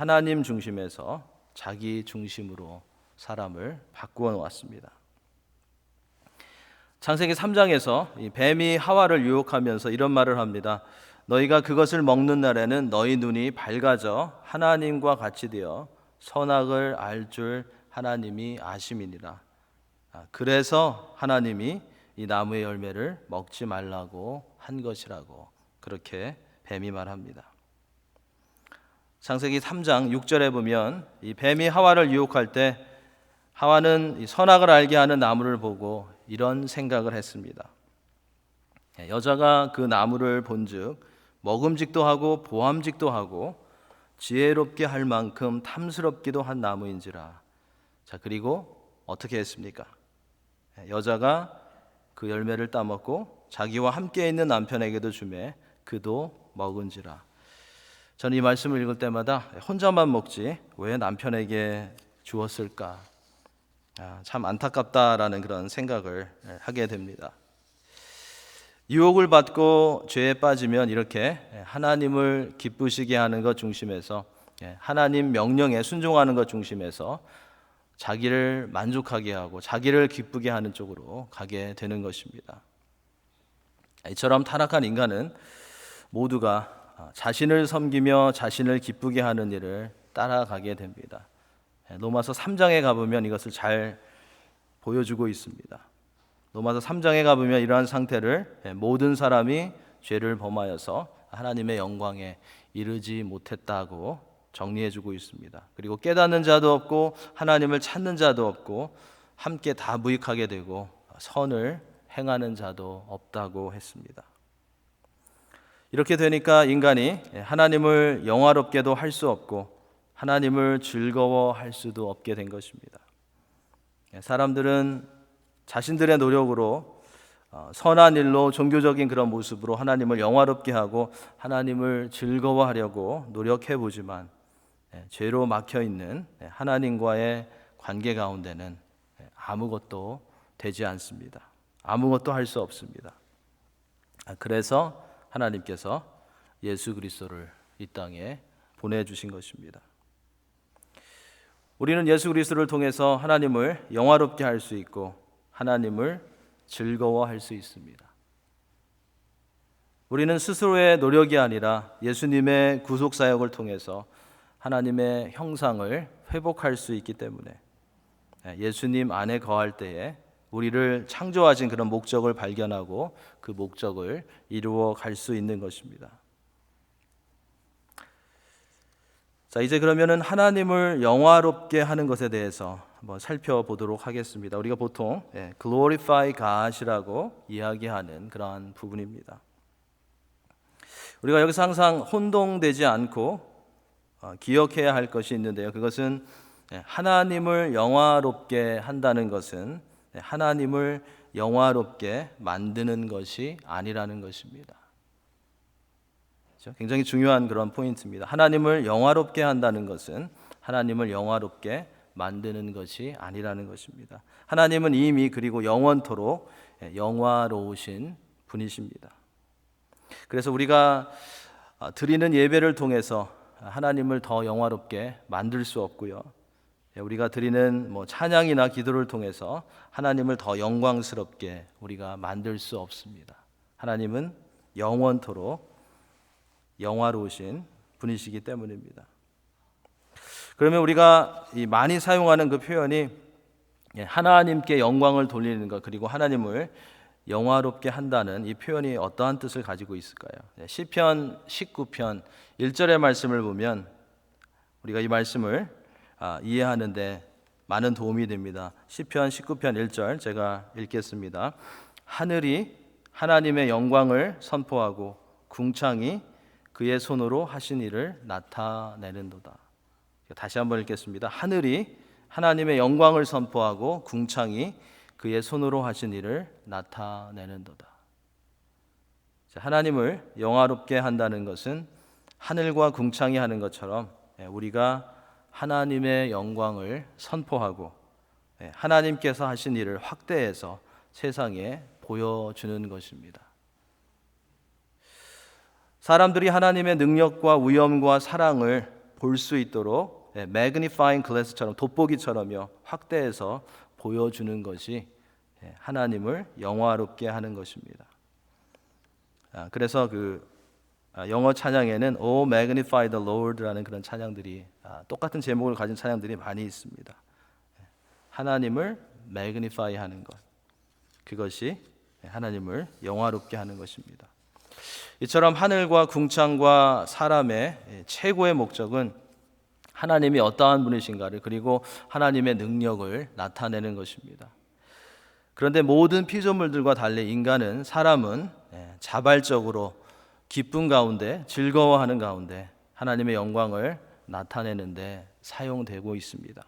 하나님 중심에서 자기 중심으로 사람을 바꾸어 놓았습니다. 창세기 3장에서 이 뱀이 하와를 유혹하면서 이런 말을 합니다. 너희가 그것을 먹는 날에는 너희 눈이 밝아져 하나님과 같이 되어 선악을 알 줄 하나님이 아심이니라. 그래서 하나님이 이 나무의 열매를 먹지 말라고 한 것이라고 그렇게 뱀이 말합니다. 창세기 3장 6절에 보면 이 뱀이 하와를 유혹할 때 하와는 이 선악을 알게 하는 나무를 보고 이런 생각을 했습니다. 여자가 그 나무를 본즉 먹음직도 하고 보암직도 하고 지혜롭게 할 만큼 탐스럽기도 한 나무인지라. 자, 그리고 어떻게 했습니까? 여자가 그 열매를 따먹고 자기와 함께 있는 남편에게도 주매 그도 먹은지라. 저는 이 말씀을 읽을 때마다 혼자만 먹지 왜 남편에게 주었을까? 참 안타깝다라는 그런 생각을 하게 됩니다. 유혹을 받고 죄에 빠지면 이렇게 하나님을 기쁘시게 하는 것 중심에서, 하나님 명령에 순종하는 것 중심에서 자기를 만족하게 하고 자기를 기쁘게 하는 쪽으로 가게 되는 것입니다. 이처럼 타락한 인간은 모두가 자신을 섬기며 자신을 기쁘게 하는 일을 따라가게 됩니다. 로마서 3장에 가보면 이것을 잘 보여주고 있습니다. 로마서 3장에 가보면 이러한 상태를 모든 사람이 죄를 범하여서 하나님의 영광에 이르지 못했다고 정리해주고 있습니다. 그리고 깨닫는 자도 없고 하나님을 찾는 자도 없고 함께 다 무익하게 되고 선을 행하는 자도 없다고 했습니다. 이렇게 되니까 인간이 하나님을 영화롭게도 할 수 없고 하나님을 즐거워할 수도 없게 된 것입니다. 사람들은 자신들의 노력으로 선한 일로 종교적인 그런 모습으로 하나님을 영화롭게 하고 하나님을 즐거워하려고 노력해 보지만 죄로 막혀 있는 하나님과의 관계 가운데는 아무것도 되지 않습니다. 아무것도 할 수 없습니다. 그래서 하나님께서 예수 그리스도를 이 땅에 보내주신 것입니다. 우리는 예수 그리스도를 통해서 하나님을 영화롭게 할 수 있고 하나님을 즐거워할 수 있습니다. 우리는 스스로의 노력이 아니라 예수님의 구속사역을 통해서 하나님의 형상을 회복할 수 있기 때문에 예수님 안에 거할 때에 우리를 창조하신 그런 목적을 발견하고 그 목적을 이루어 갈 수 있는 것입니다. 자, 이제 그러면은 하나님을 영화롭게 하는 것에 대해서 한번 살펴보도록 하겠습니다. 우리가 보통 glorify God이라고 이야기하는 그러한 부분입니다. 우리가 여기서 항상 혼동되지 않고 기억해야 할 것이 있는데요. 그것은 하나님을 영화롭게 한다는 것은 하나님을 영화롭게 만드는 것이 아니라는 것입니다. 굉장히 중요한 그런 포인트입니다. 하나님을 영화롭게 한다는 것은 하나님을 영화롭게 만드는 것이 아니라는 것입니다. 하나님은 이미 그리고 영원토록 영화로우신 분이십니다. 그래서 우리가 드리는 예배를 통해서 하나님을 더 영화롭게 만들 수 없고요. 우리가 드리는 찬양이나 기도를 통해서 하나님을 더 영광스럽게 우리가 만들 수 없습니다. 하나님은 영원토록 영화로우신 분이시기 때문입니다. 그러면 우리가 많이 사용하는 그 표현이 하나님께 영광을 돌리는 것 그리고 하나님을 영화롭게 한다는 이 표현이 어떠한 뜻을 가지고 있을까요? 시편 19편 1절의 말씀을 보면 우리가 이 말씀을 이해하는데 많은 도움이 됩니다. 시편 19편 1절 제가 읽겠습니다. 하늘이 하나님의 영광을 선포하고 궁창이 그의 손으로 하신 일을 나타내는도다. 다시 한번 읽겠습니다. 하늘이 하나님의 영광을 선포하고 궁창이 그의 손으로 하신 일을 나타내는도다. 하나님을 영화롭게 한다는 것은 하늘과 궁창이 하는 것처럼 우리가 하나님의 영광을 선포하고 하나님께서 하신 일을 확대해서 세상에 보여주는 것입니다. 사람들이 하나님의 능력과 위엄과 사랑을 볼 수 있도록 매그니파잉 글래스처럼 돋보기처럼요 확대해서 보여주는 것이 하나님을 영화롭게 하는 것입니다. 그래서 영어 찬양에는 Oh magnify the Lord라는 그런 찬양들이 똑같은 제목을 가진 찬양들이 많이 있습니다. 하나님을 magnify 하는 것, 그것이 하나님을 영화롭게 하는 것입니다. 이처럼 하늘과 궁창과 사람의 최고의 목적은 하나님이 어떠한 분이신가를, 그리고 하나님의 능력을 나타내는 것입니다. 그런데 모든 피조물들과 달리 사람은 자발적으로 기쁨 가운데, 즐거워하는 가운데 하나님의 영광을 나타내는데 사용되고 있습니다.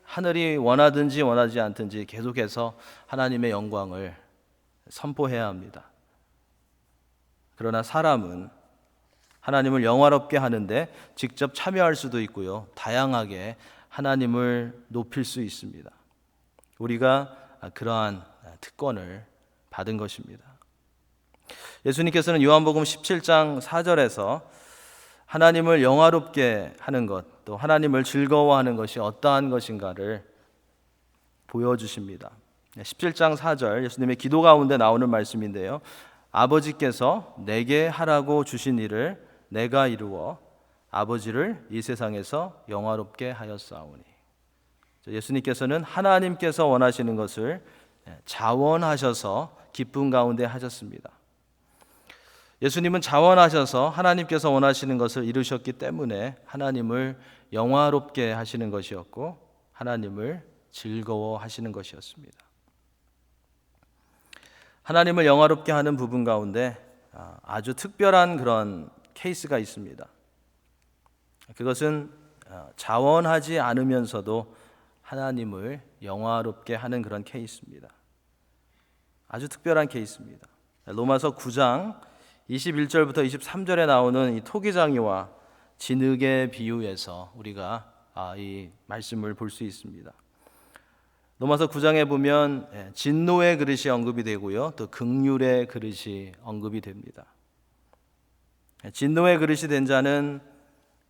하늘이 원하든지 원하지 않든지 계속해서 하나님의 영광을 선포해야 합니다. 그러나 사람은 하나님을 영화롭게 하는데 직접 참여할 수도 있고요, 다양하게 하나님을 높일 수 있습니다. 우리가 그러한 특권을 받은 것입니다. 예수님께서는 요한복음 17장 4절에서 하나님을 영화롭게 하는 것, 또 하나님을 즐거워하는 것이 어떠한 것인가를 보여주십니다. 17장 4절 예수님의 기도 가운데 나오는 말씀인데요, 아버지께서 내게 하라고 주신 일을 내가 이루어 아버지를 이 세상에서 영화롭게 하였사오니. 예수님께서는 하나님께서 원하시는 것을 자원하셔서 기쁨 가운데 하셨습니다. 예수님은 자원하셔서 하나님께서 원하시는 것을 이루셨기 때문에 하나님을 영화롭게 하시는 것이었고 하나님을 즐거워하시는 것이었습니다. 하나님을 영화롭게 하는 부분 가운데 아주 특별한 그런 케이스가 있습니다. 그것은 자원하지 않으면서도 하나님을 영화롭게 하는 그런 케이스입니다. 아주 특별한 케이스입니다. 로마서 9장 21절부터 23절에 나오는 이 토기장이와 진흙의 비유에서 우리가 이 말씀을 볼 수 있습니다. 로마서 9장에 보면 진노의 그릇이 언급이 되고요, 또 긍휼의 그릇이 언급이 됩니다. 진노의 그릇이 된 자는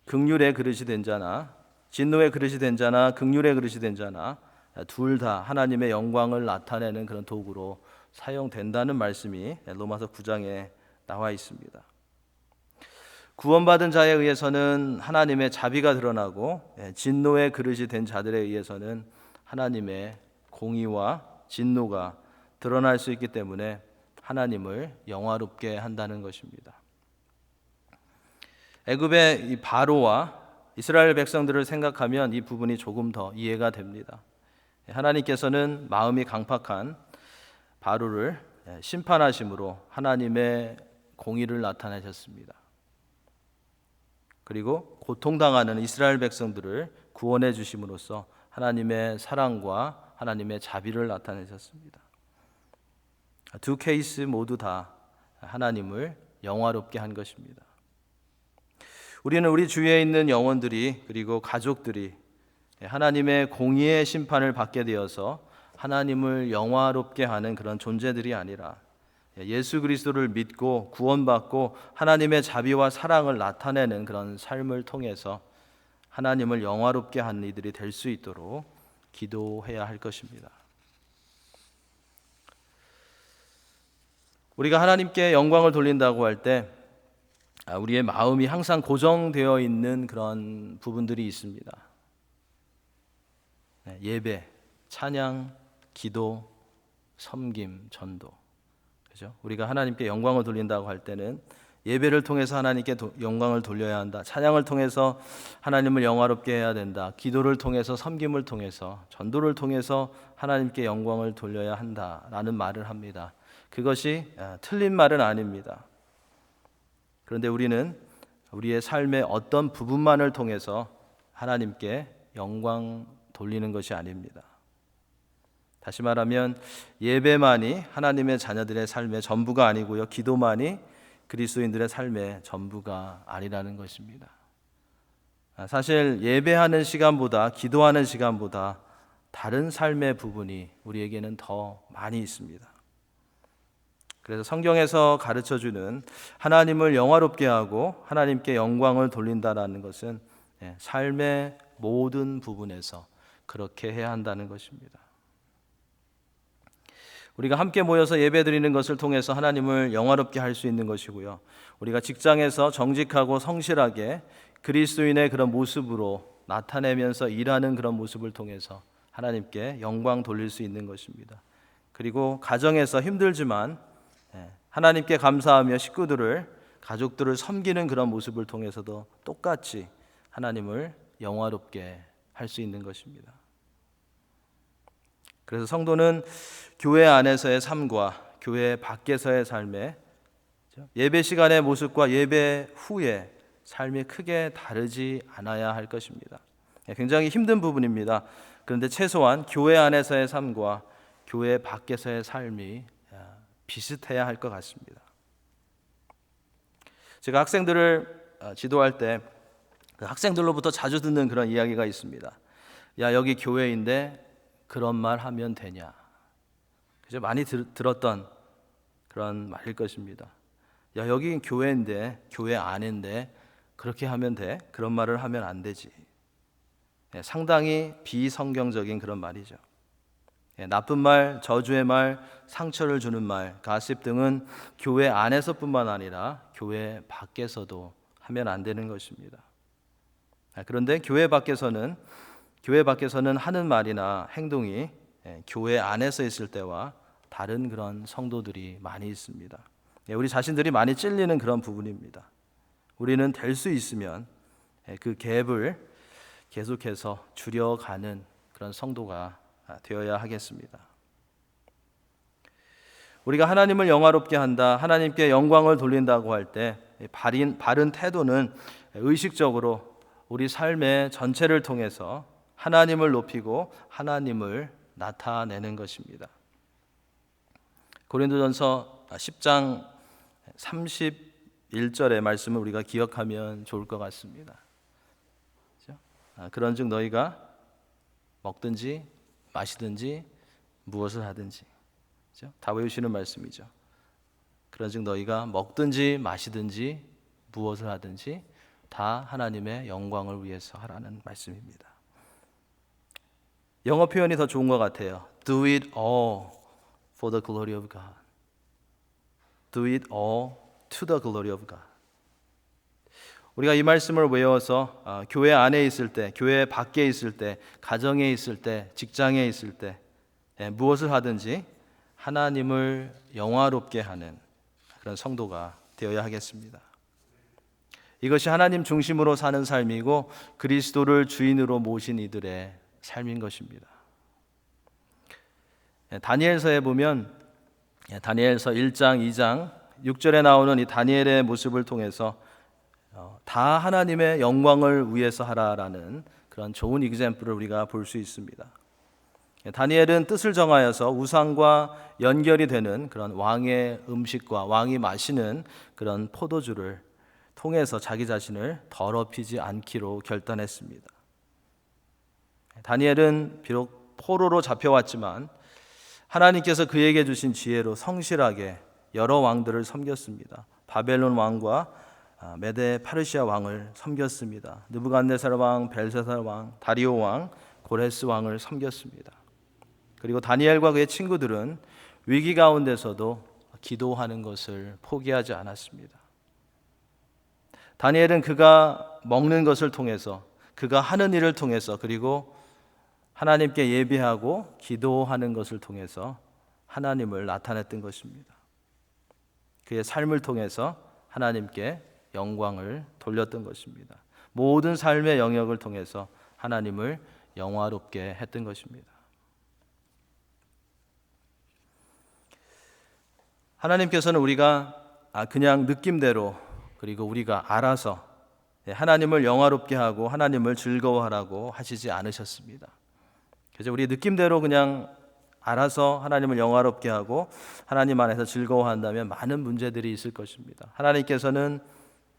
긍휼의 그릇이 된 자나, 진노의 그릇이 된 자나 긍휼의 그릇이 된 자나 둘 다 하나님의 영광을 나타내는 그런 도구로 사용된다는 말씀이 로마서 9장에 나와 있습니다. 구원받은 자에 의해서는 하나님의 자비가 드러나고 진노의 그릇이 된 자들에 의해서는 하나님의 공의와 진노가 드러날 수 있기 때문에 하나님을 영화롭게 한다는 것입니다. 애굽의 이 바로와 이스라엘 백성들을 생각하면 이 부분이 조금 더 이해가 됩니다. 하나님께서는 마음이 강팍한 바로를 심판하심으로 하나님의 공의를 나타내셨습니다. 그리고 고통당하는 이스라엘 백성들을 구원해 주심으로써 하나님의 사랑과 하나님의 자비를 나타내셨습니다. 두 케이스 모두 다 하나님을 영화롭게 한 것입니다. 우리는 우리 주위에 있는 영혼들이, 그리고 가족들이 하나님의 공의의 심판을 받게 되어서 하나님을 영화롭게 하는 그런 존재들이 아니라 예수 그리스도를 믿고 구원받고 하나님의 자비와 사랑을 나타내는 그런 삶을 통해서 하나님을 영화롭게 하는 이들이 될 수 있도록 기도해야 할 것입니다. 우리가 하나님께 영광을 돌린다고 할 때 우리의 마음이 항상 고정되어 있는 그런 부분들이 있습니다. 예배, 찬양, 기도, 섬김, 전도. 그죠? 우리가 하나님께 영광을 돌린다고 할 때는 예배를 통해서 하나님께 영광을 돌려야 한다. 찬양을 통해서 하나님을 영화롭게 해야 된다. 기도를 통해서, 섬김을 통해서, 전도를 통해서 하나님께 영광을 돌려야 한다라는 말을 합니다. 그것이 틀린 말은 아닙니다. 그런데 우리는 우리의 삶의 어떤 부분만을 통해서 하나님께 영광 돌리는 것이 아닙니다. 다시 말하면 예배만이 하나님의 자녀들의 삶의 전부가 아니고요, 기도만이 그리스도인들의 삶의 전부가 아니라는 것입니다. 사실 예배하는 시간보다, 기도하는 시간보다 다른 삶의 부분이 우리에게는 더 많이 있습니다. 그래서 성경에서 가르쳐주는 하나님을 영화롭게 하고 하나님께 영광을 돌린다라는 것은 삶의 모든 부분에서 그렇게 해야 한다는 것입니다. 우리가 함께 모여서 예배드리는 것을 통해서 하나님을 영화롭게 할 수 있는 것이고요. 우리가 직장에서 정직하고 성실하게 그리스도인의 그런 모습으로 나타내면서 일하는 그런 모습을 통해서 하나님께 영광 돌릴 수 있는 것입니다. 그리고 가정에서 힘들지만 하나님께 감사하며 가족들을 섬기는 그런 모습을 통해서도 똑같이 하나님을 영화롭게 할 수 있는 것입니다. 그래서 성도는 교회 안에서의 삶과 교회 밖에서의 삶에 예배 시간의 모습과 예배 후의 삶이 크게 다르지 않아야 할 것입니다. 굉장히 힘든 부분입니다. 그런데 최소한 교회 안에서의 삶과 교회 밖에서의 삶이 비슷해야 할 것 같습니다. 제가 학생들을 지도할 때 그 학생들로부터 자주 듣는 그런 이야기가 있습니다. 야, 여기 교회인데 그런 말 하면 되냐? 그죠? 많이 들었던 그런 말일 것입니다. 야, 여기 교회인데, 교회 안인데 그렇게 하면 돼? 그런 말을 하면 안 되지. 상당히 비성경적인 그런 말이죠. 나쁜 말, 저주의 말, 상처를 주는 말, 가십 등은 교회 안에서뿐만 아니라 교회 밖에서도 하면 안 되는 것입니다. 그런데 교회 밖에서는 하는 말이나 행동이 교회 안에서 있을 때와 다른 그런 성도들이 많이 있습니다. 우리 자신들이 많이 찔리는 그런 부분입니다. 우리는 될 수 있으면 그 갭을 계속해서 줄여가는 그런 성도가 되어야 하겠습니다. 우리가 하나님을 영화롭게 한다, 하나님께 영광을 돌린다고 할 때 바른 태도는 의식적으로 우리 삶의 전체를 통해서 하나님을 높이고 하나님을 나타내는 것입니다. 고린도전서 10장 31절의 말씀을 우리가 기억하면 좋을 것 같습니다. 그런즉 너희가 먹든지 마시든지 무엇을 하든지, 다 외우시는 말씀이죠. 그런즉 너희가 먹든지 마시든지 무엇을 하든지 다 하나님의 영광을 위해서 하라는 말씀입니다. 영어 표현이 더 좋은 것 같아요. Do it all for the glory of God. Do it all to the glory of God. 우리가 이 말씀을 외워서 교회 안에 있을 때, 교회 밖에 있을 때, 가정에 있을 때, 직장에 있을 때 무엇을 하든지 하나님을 영화롭게 하는 그런 성도가 되어야 하겠습니다. 이것이 하나님 중심으로 사는 삶이고 그리스도를 주인으로 모신 이들의 삶인 것입니다. 다니엘서에 보면 다니엘서 1장, 2장, 6절에 나오는 이 다니엘의 모습을 통해서 다 하나님의 영광을 위해서 하라라는 그런 좋은 이그젬플을 우리가 볼 수 있습니다. 다니엘은 뜻을 정하여서 우상과 연결이 되는 그런 왕의 음식과 왕이 마시는 그런 포도주를 통해서 자기 자신을 더럽히지 않기로 결단했습니다. 다니엘은 비록 포로로 잡혀왔지만 하나님께서 그에게 주신 지혜로 성실하게 여러 왕들을 섬겼습니다. 바벨론 왕과 메데 파르시아 왕을 섬겼습니다. 느부갓네살 왕, 벨사살 왕, 다리오 왕, 고레스 왕을 섬겼습니다. 그리고 다니엘과 그의 친구들은 위기 가운데서도 기도하는 것을 포기하지 않았습니다. 다니엘은 그가 먹는 것을 통해서, 그가 하는 일을 통해서, 그리고 하나님께 예배하고 기도하는 것을 통해서 하나님을 나타냈던 것입니다. 그의 삶을 통해서 하나님께 영광을 돌렸던 것입니다. 모든 삶의 영역을 통해서 하나님을 영화롭게 했던 것입니다. 하나님께서는 우리가 그냥 느낌대로, 그리고 우리가 알아서 하나님을 영화롭게 하고 하나님을 즐거워하라고 하시지 않으셨습니다. 그래서 우리 느낌대로 그냥 알아서 하나님을 영화롭게 하고 하나님 안에서 즐거워한다면 많은 문제들이 있을 것입니다. 하나님께서는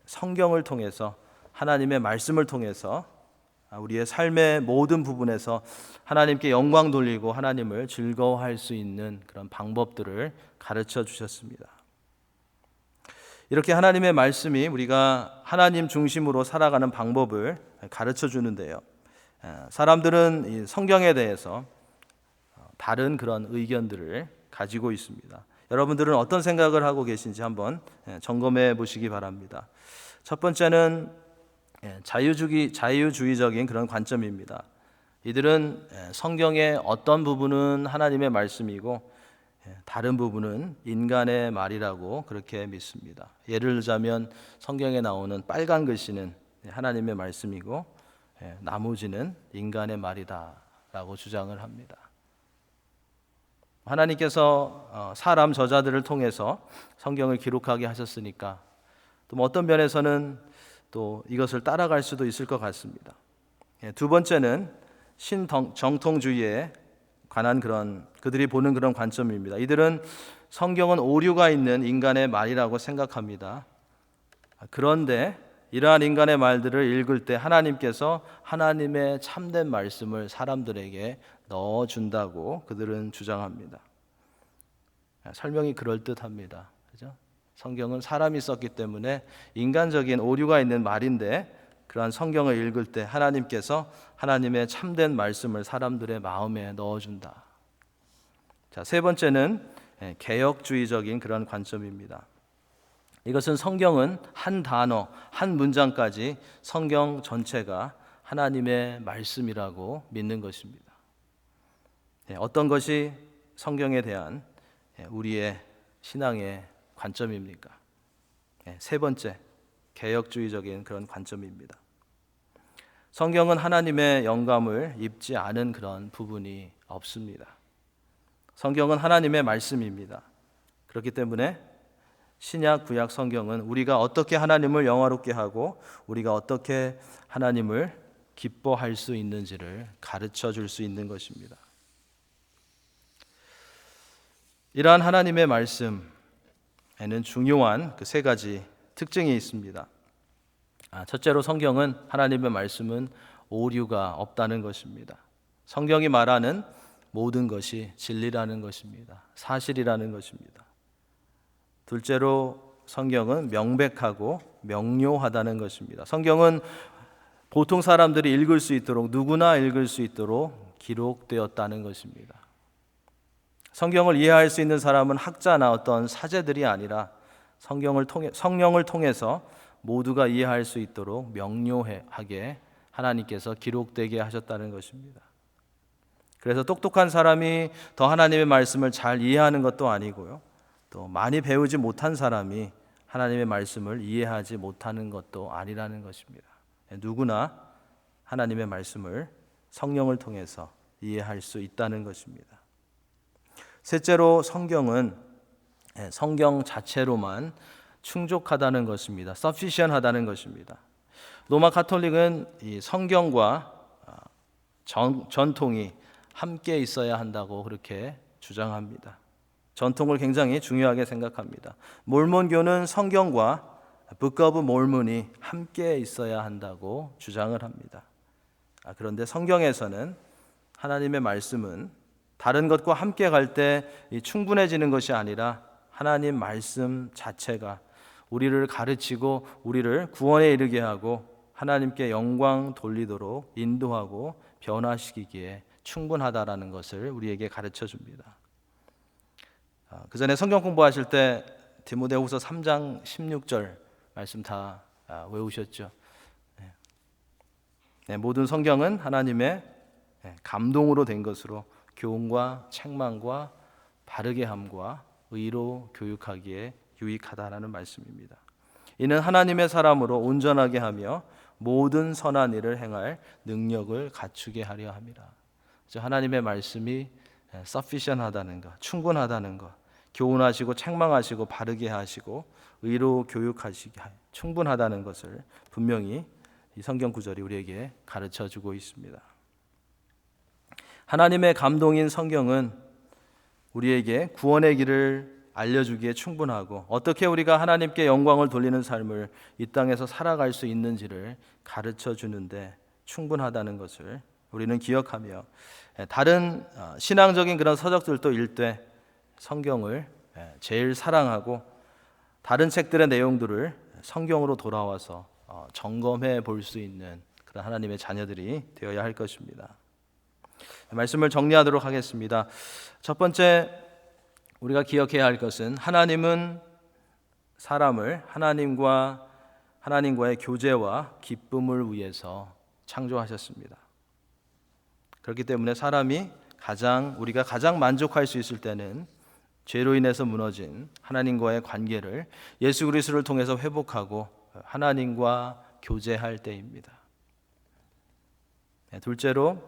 성경을 통해서, 하나님의 말씀을 통해서 우리의 삶의 모든 부분에서 하나님께 영광 돌리고 하나님을 즐거워할 수 있는 그런 방법들을 가르쳐 주셨습니다. 이렇게 하나님의 말씀이 우리가 하나님 중심으로 살아가는 방법을 가르쳐 주는데요. 사람들은 이 성경에 대해서 다른 그런 의견들을 가지고 있습니다. 여러분들은 어떤 생각을 하고 계신지 한번 점검해 보시기 바랍니다. 첫 번째는 자유주의적인 그런 관점입니다. 이들은 성경의 어떤 부분은 하나님의 말씀이고 다른 부분은 인간의 말이라고 그렇게 믿습니다. 예를 들자면 성경에 나오는 빨간 글씨는 하나님의 말씀이고 나머지는 인간의 말이다라고 주장을 합니다. 하나님께서 사람 저자들을 통해서 성경을 기록하게 하셨으니까 또 어떤 면에서는 또 이것을 따라갈 수도 있을 것 같습니다. 두 번째는 신정통주의에 관한 그런 그들이 보는 그런 관점입니다. 이들은 성경은 오류가 있는 인간의 말이라고 생각합니다. 그런데 이러한 인간의 말들을 읽을 때 하나님께서 하나님의 참된 말씀을 사람들에게 넣어준다고 그들은 주장합니다. 설명이 그럴듯합니다. 그죠? 성경은 사람이 썼기 때문에 인간적인 오류가 있는 말인데 그러한 성경을 읽을 때 하나님께서 하나님의 참된 말씀을 사람들의 마음에 넣어준다. 자, 세 번째는 개혁주의적인 그런 관점입니다. 이것은 성경은 한 단어, 한 문장까지 성경 전체가 하나님의 말씀이라고 믿는 것입니다. 어떤 것이 성경에 대한 우리의 신앙의 관점입니까? 세 번째, 개혁주의적인 그런 관점입니다. 성경은 하나님의 영감을 입지 않은 그런 부분이 없습니다. 성경은 하나님의 말씀입니다. 그렇기 때문에 신약 구약 성경은 우리가 어떻게 하나님을 영화롭게 하고 우리가 어떻게 하나님을 기뻐할 수 있는지를 가르쳐 줄 수 있는 것입니다. 이러한 하나님의 말씀에는 중요한 그 세 가지 특징이 있습니다. 첫째로 성경은 하나님의 말씀은 오류가 없다는 것입니다. 성경이 말하는 모든 것이 진리라는 것입니다. 사실이라는 것입니다. 둘째로 성경은 명백하고 명료하다는 것입니다. 성경은 보통 사람들이 읽을 수 있도록 누구나 읽을 수 있도록 기록되었다는 것입니다. 성경을 이해할 수 있는 사람은 학자나 어떤 사제들이 아니라 성령을 통해서 모두가 이해할 수 있도록 명료하게 하나님께서 기록되게 하셨다는 것입니다. 그래서 똑똑한 사람이 더 하나님의 말씀을 잘 이해하는 것도 아니고요. 또 많이 배우지 못한 사람이 하나님의 말씀을 이해하지 못하는 것도 아니라는 것입니다. 누구나 하나님의 말씀을 성령을 통해서 이해할 수 있다는 것입니다. 셋째로 성경은 성경 자체로만 충족하다는 것입니다. sufficient하다는 것입니다. 로마 가톨릭은 이 성경과 전통이 함께 있어야 한다고 그렇게 주장합니다. 전통을 굉장히 중요하게 생각합니다. 몰몬교는 성경과 Book of Mormon이 함께 있어야 한다고 주장을 합니다. 그런데 성경에서는 하나님의 말씀은 다른 것과 함께 갈 때 충분해지는 것이 아니라 하나님 말씀 자체가 우리를 가르치고 우리를 구원에 이르게 하고 하나님께 영광 돌리도록 인도하고 변화시키기에 충분하다라는 것을 우리에게 가르쳐 줍니다. 그 전에 성경 공부하실 때 디모데후서 3장 16절 말씀 다 외우셨죠? 모든 성경은 하나님의 감동으로 된 것으로 교훈과 책망과 바르게 함과 의로 교육하기에 유익하다라는 말씀입니다. 이는 하나님의 사람으로 온전하게 하며 모든 선한 일을 행할 능력을 갖추게 하려 함이라. 하나님의 말씀이 sufficient하다는 것, 충분하다는 것, 교훈하시고 책망하시고 바르게 하시고 의로 교육하시기 충분하다는 것을 분명히 이 성경 구절이 우리에게 가르쳐 주고 있습니다. 하나님의 감동인 성경은 우리에게 구원의 길을 알려주기에 충분하고 어떻게 우리가 하나님께 영광을 돌리는 삶을 이 땅에서 살아갈 수 있는지를 가르쳐 주는데 충분하다는 것을 우리는 기억하며 다른 신앙적인 그런 서적들도 읽되 성경을 제일 사랑하고 다른 책들의 내용들을 성경으로 돌아와서 점검해 볼 수 있는 그런 하나님의 자녀들이 되어야 할 것입니다. 말씀을 정리하도록 하겠습니다. 첫 번째 우리가 기억해야 할 것은 하나님은 사람을 하나님과의 교제와 기쁨을 위해서 창조하셨습니다. 그렇기 때문에 우리가 가장 만족할 수 있을 때는 죄로 인해서 무너진 하나님과의 관계를 예수 그리스도를 통해서 회복하고 하나님과 교제할 때입니다. 둘째로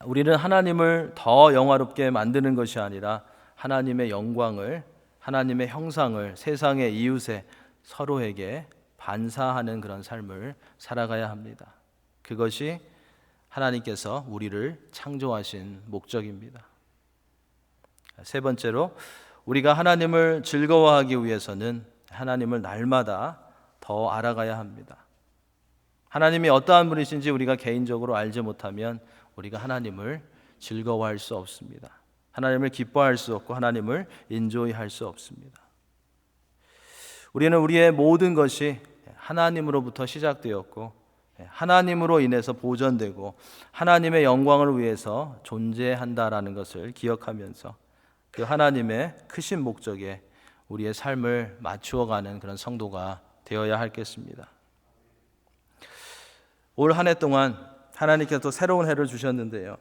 우리는 하나님을 더 영화롭게 만드는 것이 아니라 하나님의 영광을, 하나님의 형상을 세상의 이웃에 서로에게 반사하는 그런 삶을 살아가야 합니다. 그것이 하나님께서 우리를 창조하신 목적입니다. 세 번째로 우리가 하나님을 즐거워하기 위해서는 하나님을 날마다 더 알아가야 합니다. 하나님이 어떠한 분이신지 우리가 개인적으로 알지 못하면 우리가 하나님을 즐거워할 수 없습니다. 하나님을 기뻐할 수 없고 하나님을 인조이할 수 없습니다. 우리는 우리의 모든 것이 하나님으로부터 시작되었고 하나님으로 인해서 보존되고 하나님의 영광을 위해서 존재한다라는 것을 기억하면서 그 하나님의 크신 목적에 우리의 삶을 맞추어가는 그런 성도가 되어야 하겠습니다. 올 한 해 동안 하나님께서 또 새로운 해를 주셨는데요.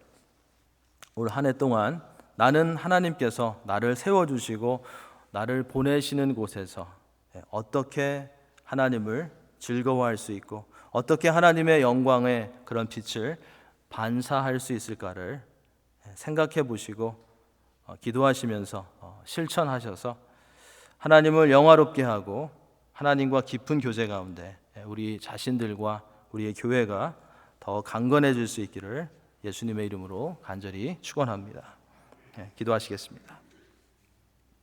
올 한 해 동안 나는 하나님께서 나를 세워주시고 나를 보내시는 곳에서 어떻게 하나님을 즐거워할 수 있고 어떻게 하나님의 영광의 그런 빛을 반사할 수 있을까를 생각해 보시고 기도하시면서 실천하셔서 하나님을 영화롭게 하고 하나님과 깊은 교제 가운데 우리 자신들과 우리의 교회가 더 강건해질 수 있기를 예수님의 이름으로 간절히 축원합니다. 기도하시겠습니다.